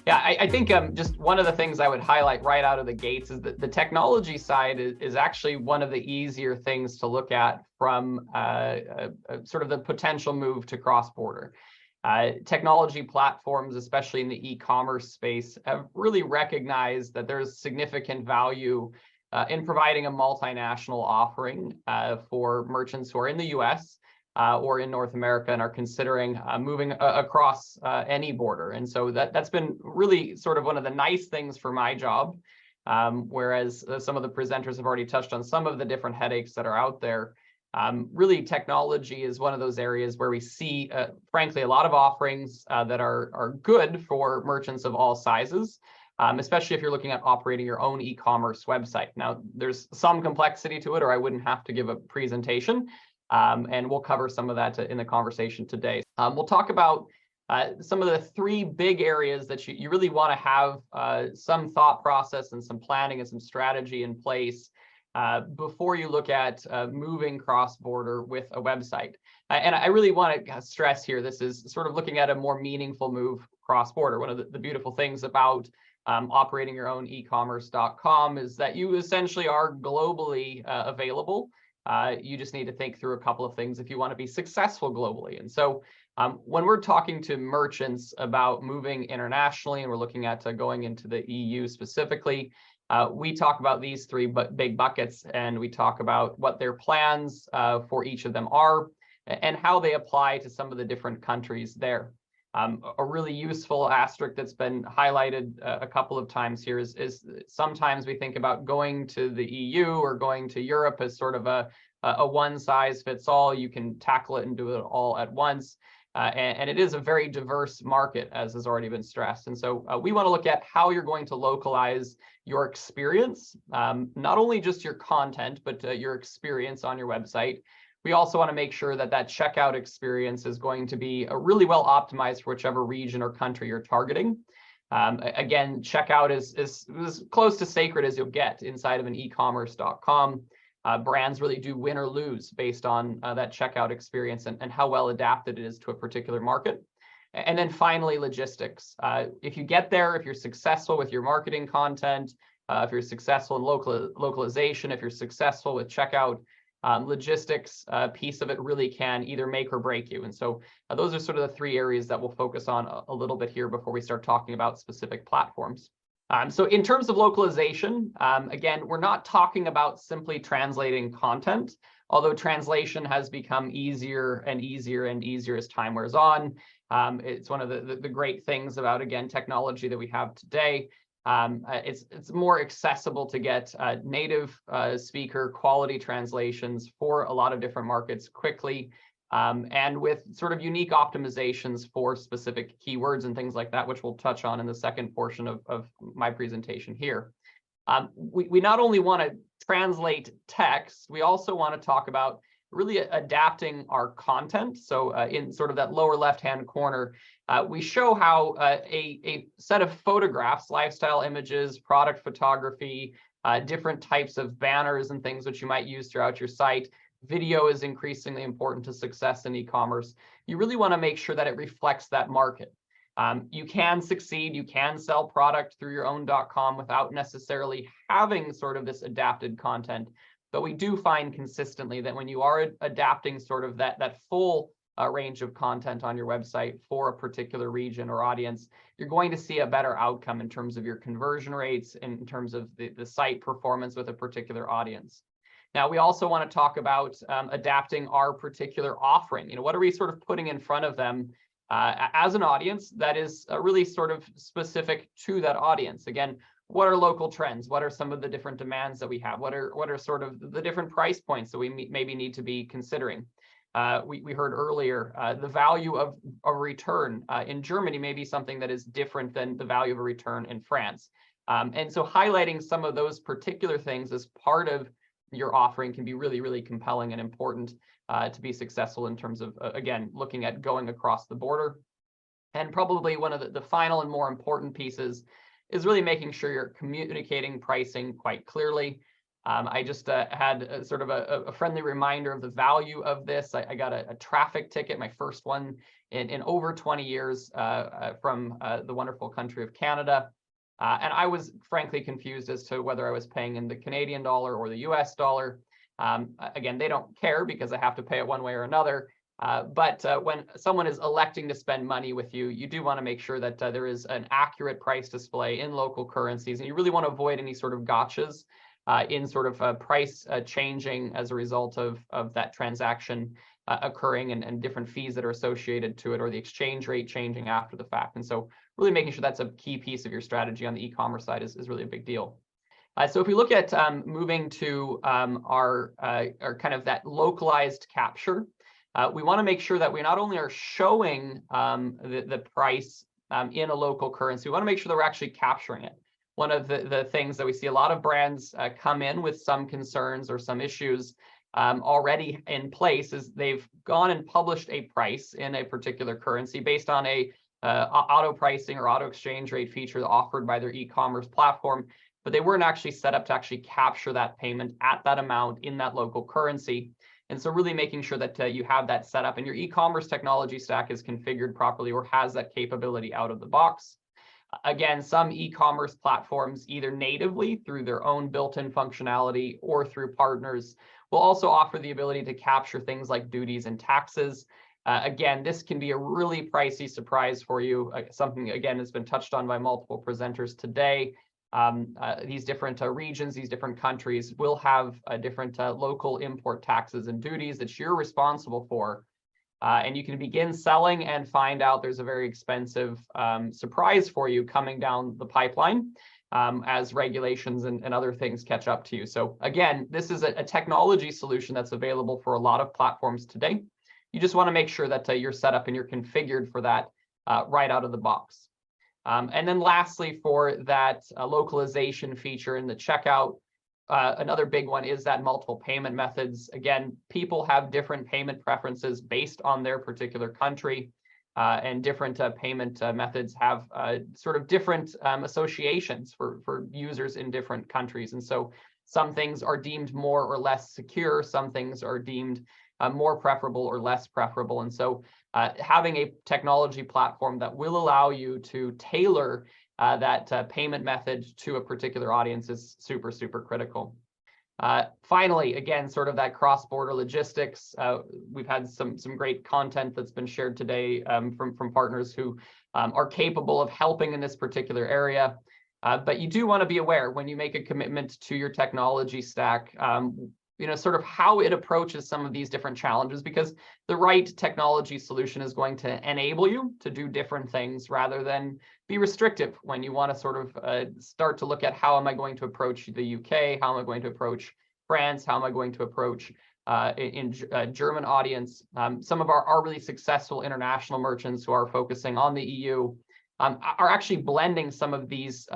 Yeah, I think just one of the things I would highlight right out of the gates is that the technology side is actually one of the easier things to look at from sort of the potential move to cross-border. Technology platforms, especially in the e-commerce space, have really recognized that there's significant value in providing a multinational offering for merchants who are in the US or in North America and are considering moving across any border. And so that's been really sort of one of the nice things for my job, whereas some of the presenters have already touched on some of the different headaches that are out there. Really, technology is one of those areas where we see, frankly, a lot of offerings that are good for merchants of all sizes, especially if you're looking at operating your own e-commerce website. Now, there's some complexity to it, or I wouldn't have to give a presentation, and we'll cover some of that in the conversation today. We'll talk about some of the three big areas that you really want to have some thought process and some planning and some strategy in place before you look at moving cross-border with a website. And I really want to stress here, this is sort of looking at a more meaningful move cross-border. One of the beautiful things about operating your own ecommerce.com is that you essentially are globally available. You just need to think through a couple of things if you want to be successful globally. And so when we're talking to merchants about moving internationally, and we're looking at going into the EU specifically, we talk about these three big buckets, and we talk about what their plans for each of them are and how they apply to some of the different countries there. A really useful asterisk that's been highlighted a couple of times here is sometimes we think about going to the EU or going to Europe as sort of a one size fits all. You can tackle it and do it all at once. And it is a very diverse market, as has already been stressed. And so we want to look at how you're going to localize your experience, not only just your content, but your experience on your website. We also want to make sure that that checkout experience is going to be really well optimized for whichever region or country you're targeting. Again, checkout is as close to sacred as you'll get inside of an ecommerce.com. Brands really do win or lose based on that checkout experience and how well adapted it is to a particular market. And then finally, logistics. If you get there, if you're successful with your marketing content, if you're successful in localization, if you're successful with checkout, logistics piece of it really can either make or break you. And so those are sort of the three areas that we'll focus on a little bit here before we start talking about specific platforms. So in terms of localization, again, we're not talking about simply translating content, although translation has become easier and easier and easier as time wears on. It's one of the great things about, again, technology that we have today. It's more accessible to get native speaker quality translations for a lot of different markets quickly, and with sort of unique optimizations for specific keywords and things like that, which we'll touch on in the second portion of my presentation here. We not only want to translate text, we also want to talk about really adapting our content. So in sort of that lower left-hand corner, we show how a set of photographs, lifestyle images, product photography, different types of banners and things which you might use throughout your site. Video is increasingly important to success in e-commerce. You really want to make sure that it reflects that market. You can succeed, you can sell product through your own .com without necessarily having sort of this adapted content. But we do find consistently that when you are adapting sort of that full range of content on your website for a particular region or audience, you're going to see a better outcome in terms of your conversion rates, in terms of the site performance with a particular audience. Now, we also want to talk about adapting our particular offering. What are we sort of putting in front of them as an audience that is really sort of specific to that audience? Again, what are local trends? What are some of the different demands that we have? What are sort of the different price points that we maybe need to be considering? We heard earlier the value of a return in Germany may be something that is different than the value of a return in France. And so highlighting some of those particular things as part of your offering can be really, really compelling and important to be successful in terms of, again, looking at going across the border. And probably one of the final and more important pieces is really making sure you're communicating pricing quite clearly. I just had sort of a friendly reminder of the value of this. I got a traffic ticket, my first one in over 20 years from the wonderful country of Canada. And I was frankly confused as to whether I was paying in the Canadian dollar or the US dollar. Again, they don't care because I have to pay it one way or another. But when someone is electing to spend money with you, you do want to make sure that there is an accurate price display in local currencies. And you really want to avoid any sort of gotchas in sort of price changing as a result of that transaction occurring, and different fees that are associated to it, or the exchange rate changing after the fact. And so really making sure that's a key piece of your strategy on the e-commerce side is really a big deal. So if we look at moving to our kind of that localized capture, we want to make sure that we not only are showing the price in a local currency, we want to make sure that we're actually capturing it. One of the things that we see a lot of brands come in with some concerns or some issues already in place is they've gone and published a price in a particular currency based on a auto pricing or auto exchange rate feature offered by their e-commerce platform, but they weren't actually set up to actually capture that payment at that amount in that local currency. And so really making sure that you have that set up and your e-commerce technology stack is configured properly or has that capability out of the box. Again, some e-commerce platforms, either natively through their own built-in functionality or through partners, will also offer the ability to capture things like duties and taxes. Again, this can be a really pricey surprise for you. Something, again, has been touched on by multiple presenters today. These different regions, these different countries will have different local import taxes and duties that you're responsible for. And you can begin selling and find out there's a very expensive surprise for you coming down the pipeline as regulations and other things catch up to you. So again, this is a technology solution that's available for a lot of platforms today. You just want to make sure that you're set up and you're configured for that right out of the box. And then lastly, for that localization feature in the checkout, another big one is that multiple payment methods. Again, people have different payment preferences based on their particular country, and different payment methods have sort of different associations for users in different countries. And so some things are deemed more or less secure, some things are deemed more preferable or less preferable. And so having a technology platform that will allow you to tailor that payment method to a particular audience is super, super critical. Finally, again, sort of that cross-border logistics. We've had some great content that's been shared today from partners who are capable of helping in this particular area. But you do want to be aware when you make a commitment to your technology stack, sort of how it approaches some of these different challenges, because the right technology solution is going to enable you to do different things rather than be restrictive when you want to sort of start to look at how am I going to approach the UK, how am I going to approach France, how am I going to approach in German audience. Some of our really successful international merchants who are focusing on the EU are actually blending some of these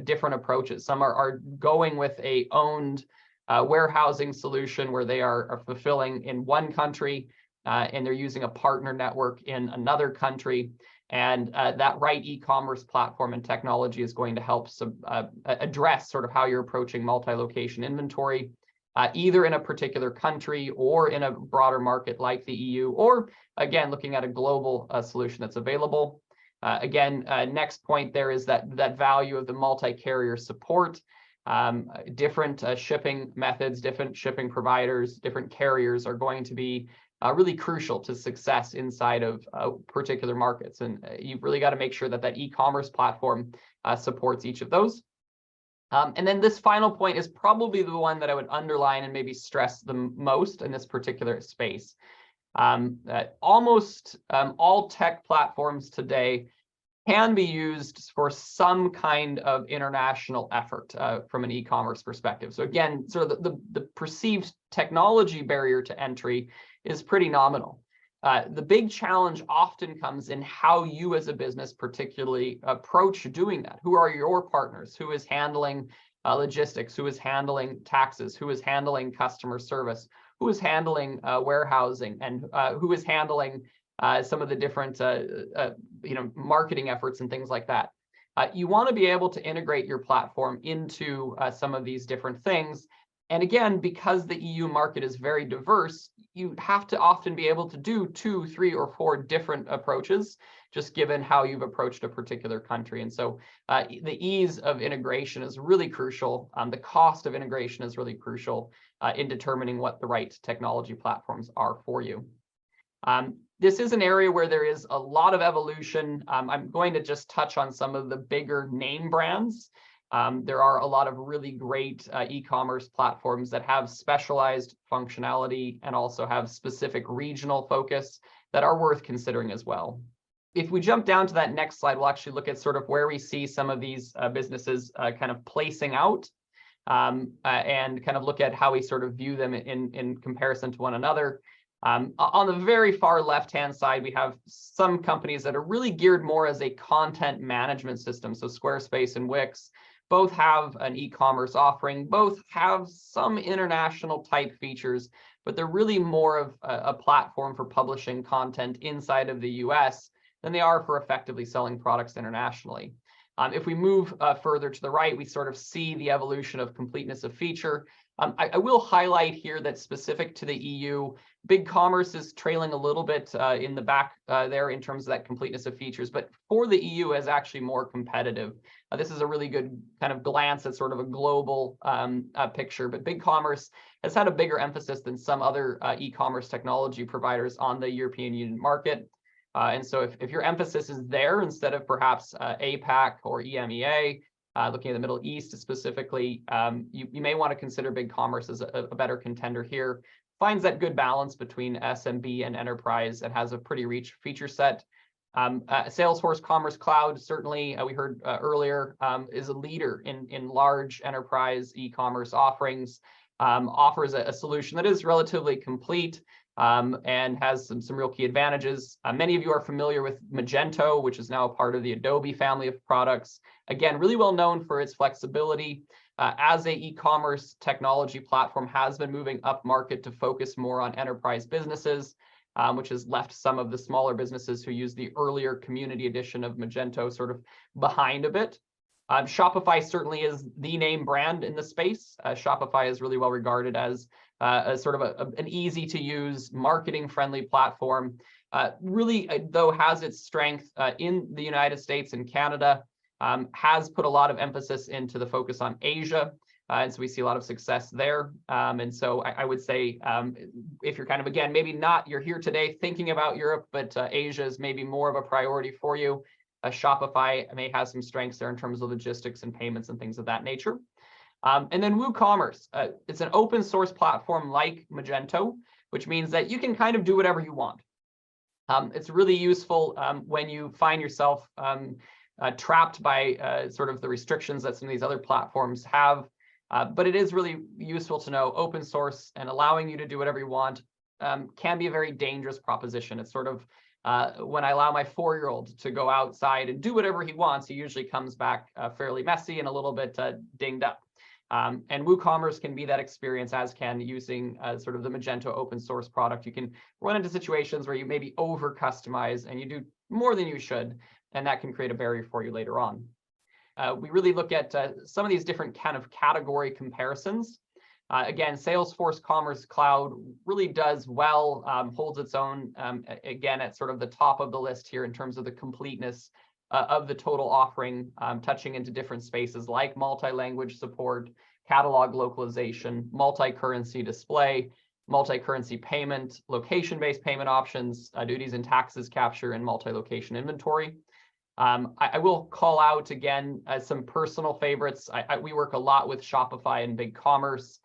different approaches. Some are going with a owned warehousing solution where they are fulfilling in one country and they're using a partner network in another country. And that right e-commerce platform and technology is going to help address sort of how you're approaching multi-location inventory, either in a particular country or in a broader market like the EU, or again, looking at a global solution that's available. Again, next point there is that value of the multi-carrier support. Different shipping methods, different shipping providers, different carriers are going to be really crucial to success inside of particular markets. And you've really got to make sure that that e-commerce platform supports each of those. And then this final point is probably the one that I would underline and maybe stress the most in this particular space. Almost all tech platforms today can be used for some kind of international effort from an e-commerce perspective. So again, sort of the perceived technology barrier to entry is pretty nominal. The big challenge often comes in how you as a business particularly approach doing that. Who are your partners? Who is handling logistics? Who is handling taxes? Who is handling customer service? Who is handling warehousing? And who is handling some of the different marketing efforts and things like that. You want to be able to integrate your platform into some of these different things And again, because the EU market is very diverse, you have to often be able to do 2, 3, or 4 different approaches, just given how you've approached a particular country. And so the ease of integration is really crucial. The cost of integration is really crucial in determining what the right technology platforms are for you. This is an area where there is a lot of evolution. I'm going to just touch on some of the bigger name brands. There are a lot of really great e-commerce platforms that have specialized functionality and also have specific regional focus that are worth considering as well. If we jump down to that next slide, we'll actually look at sort of where we see some of these businesses kind of placing out and kind of look at how we sort of view them in comparison to one another. On the very far left-hand side, we have some companies that are really geared more as a content management system. So Squarespace and Wix both have an e-commerce offering, both have some international type features, but they're really more of a platform for publishing content inside of the US than they are for effectively selling products internationally. If we move further to the right, we sort of see the evolution of completeness of feature. I will highlight here that specific to the EU, BigCommerce is trailing a little bit in the back there in terms of that completeness of features, but for the EU is actually more competitive. This is a really good kind of glance at sort of a global picture, but BigCommerce has had a bigger emphasis than some other e-commerce technology providers on the European Union market. And so if your emphasis is there instead of perhaps APAC or EMEA, looking at the Middle East specifically, you may want to consider BigCommerce as a better contender here. Finds that good balance between SMB and enterprise and has a pretty rich feature set. Salesforce Commerce Cloud, certainly, we heard earlier, is a leader in large enterprise e-commerce offerings, offers a solution that is relatively complete, and has some real key advantages. Many of you are familiar with Magento, which is now a part of the Adobe family of products. Again, really well known for its flexibility. As a e-commerce technology platform, has been moving up market to focus more on enterprise businesses, which has left some of the smaller businesses who use the earlier community edition of Magento sort of behind a bit. Shopify certainly is the name brand in the space. Shopify is really well regarded as a sort of an easy to use, marketing friendly platform. Really, though, has its strength in the United States and Canada, has put a lot of emphasis into the focus on Asia. And so we see a lot of success there. And so I would say if you're kind of, again, maybe not, you're here today thinking about Europe, but Asia is maybe more of a priority for you. Shopify may have some strengths there in terms of logistics and payments and things of that nature. And then WooCommerce, it's an open source platform like Magento, which means that you can kind of do whatever you want. It's really useful when you find yourself trapped by sort of the restrictions that some of these other platforms have. But it is really useful to know open source and allowing you to do whatever you want can be a very dangerous proposition. It's sort of when I allow my 4-year-old to go outside and do whatever he wants, he usually comes back fairly messy and a little bit dinged up. And WooCommerce can be that experience, as can using sort of the Magento open source product. You can run into situations where you maybe over customize and you do more than you should, and that can create a barrier for you later on. We really look at some of these different kind of category comparisons. Again, Salesforce Commerce Cloud really does well, holds its own, again, at sort of the top of the list here in terms of the completeness of the total offering, touching into different spaces like multi-language support, catalog localization, multi-currency display, multi-currency payment, location-based payment options, duties and taxes capture, and multi-location inventory. I will call out again some personal favorites. We work a lot with Shopify and BigCommerce.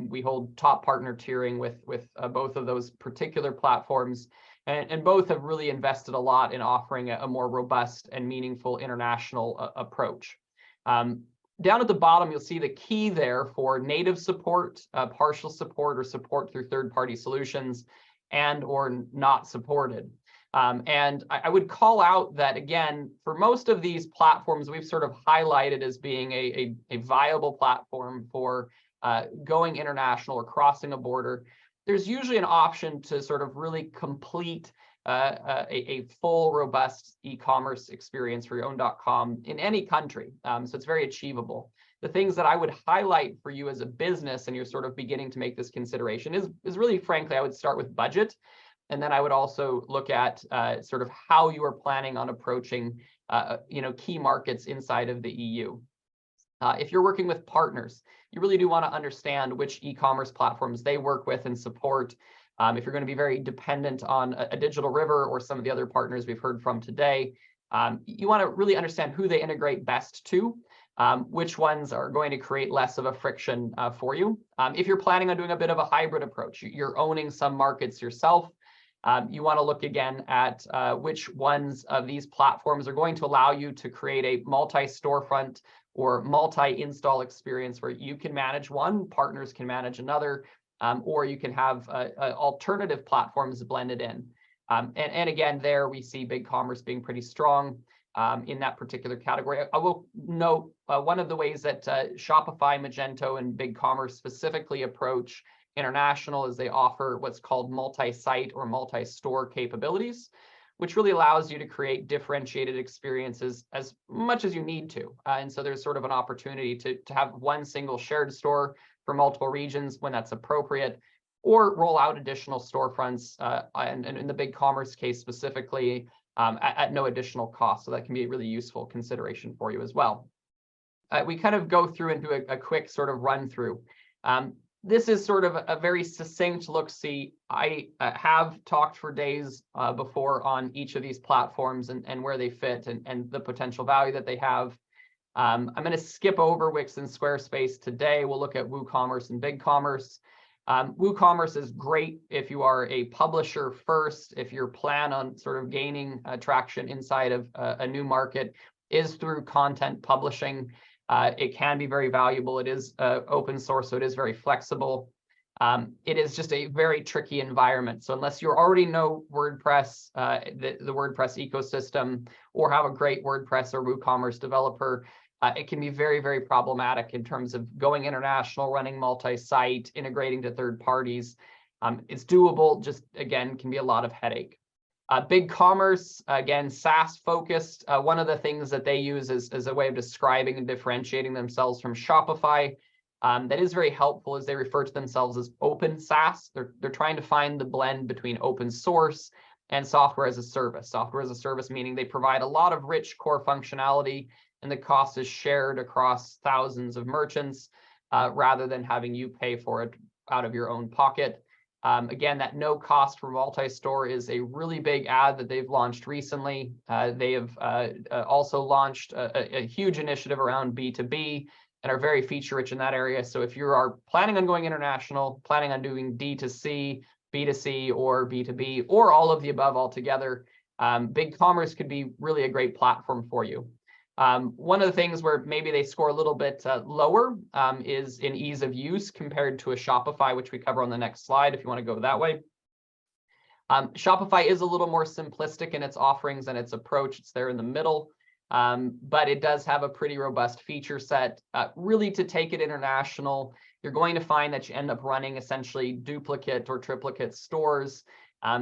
We hold top partner tiering with both of those particular platforms, and both have really invested a lot in offering a more robust and meaningful international approach. Down at the bottom, you'll see the key there for native support, partial support, or support through third-party solutions, and or not supported. And I would call out that, again, for most of these platforms, we've sort of highlighted as being a viable platform for going international or crossing a border. There's usually an option to sort of really complete a full, robust e-commerce experience for your own .com in any country. So it's very achievable. The things that I would highlight for you as a business, and you're sort of beginning to make this consideration, is really, frankly, I would start with budget. And then I would also look at sort of how you are planning on approaching key markets inside of the EU. If you're working with partners, you really do want to understand which e-commerce platforms they work with and support. If you're going to be very dependent on a Digital River or some of the other partners we've heard from today, you want to really understand who they integrate best to, which ones are going to create less of a friction for you. If you're planning on doing a bit of a hybrid approach, you're owning some markets yourself, you want to look again at which ones of these platforms are going to allow you to create a multi-storefront or multi-install experience where you can manage one, partners can manage another, or you can have alternative platforms blended in. And again, there we see BigCommerce being pretty strong in that particular category. I will note one of the ways that Shopify, Magento, and BigCommerce specifically approach international is they offer what's called multi-site or multi-store capabilities, which really allows you to create differentiated experiences as much as you need to. And so there's sort of an opportunity to have one single shared store for multiple regions when that's appropriate, or roll out additional storefronts, and in the BigCommerce case specifically, at no additional cost. So that can be a really useful consideration for you as well. We kind of go through and do a quick sort of run through. This is sort of a very succinct look-see. I have talked for days before on each of these platforms and where they fit and the potential value that they have. I'm going to skip over Wix and Squarespace today. We'll look at WooCommerce and BigCommerce. WooCommerce is great if you are a publisher first, if your plan on sort of gaining traction inside of a new market is through content publishing. It can be very valuable. It is open source, so it is very flexible. It is just a very tricky environment. So unless you already know WordPress, the WordPress ecosystem, or have a great WordPress or WooCommerce developer, it can be very, very problematic in terms of going international, running multi-site, integrating to third parties. It's doable, just again, can be a lot of headache. BigCommerce, again, SaaS focused. One of the things that they use as a way of describing and differentiating themselves from Shopify that is very helpful is they refer to themselves as open SaaS. They're trying to find the blend between open source and software as a service. Software as a service meaning they provide a lot of rich core functionality and the cost is shared across thousands of merchants rather than having you pay for it out of your own pocket. Again, that no cost for multi-store is a really big ad that they've launched recently. They have also launched a huge initiative around B2B and are very feature rich in that area. So if you are planning on going international, planning on doing D2C, B2C, or B2B, or all of the above altogether, BigCommerce could be really a great platform for you. One of the things where maybe they score a little bit lower is in ease of use compared to a Shopify, which we cover on the next slide if you want to go that way. Shopify is a little more simplistic in its offerings and its approach. It's there in the middle, but it does have a pretty robust feature set. Really, to take it international, you're going to find that you end up running essentially duplicate or triplicate stores.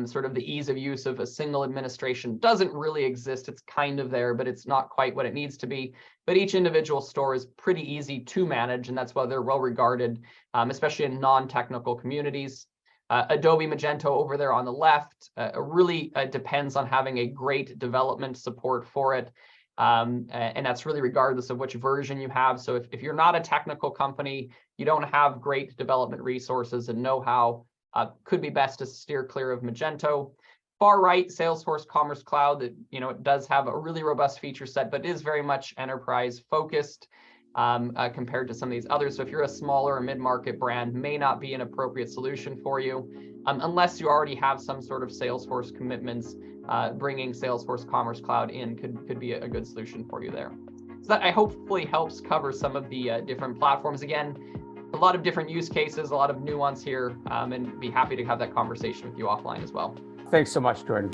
Sort of the ease of use of a single administration doesn't really exist. It's kind of there, but it's not quite what it needs to be. But each individual store is pretty easy to manage, and that's why they're well regarded, especially in non-technical communities. Adobe Magento over there on the left really depends on having a great development support for it. And that's really regardless of which version you have. So if you're not a technical company, you don't have great development resources and know-how, could be best to steer clear of Magento. Far right, Salesforce Commerce Cloud, that it does have a really robust feature set, but is very much enterprise focused compared to some of these others. So if you're a smaller or mid-market brand, may not be an appropriate solution for you unless you already have some sort of Salesforce commitments. Bringing Salesforce Commerce Cloud in could be a good solution for you there. So that hopefully helps cover some of the different platforms. Again, a lot of different use cases, a lot of nuance here, and be happy to have that conversation with you offline as well. Thanks so much, Jordan.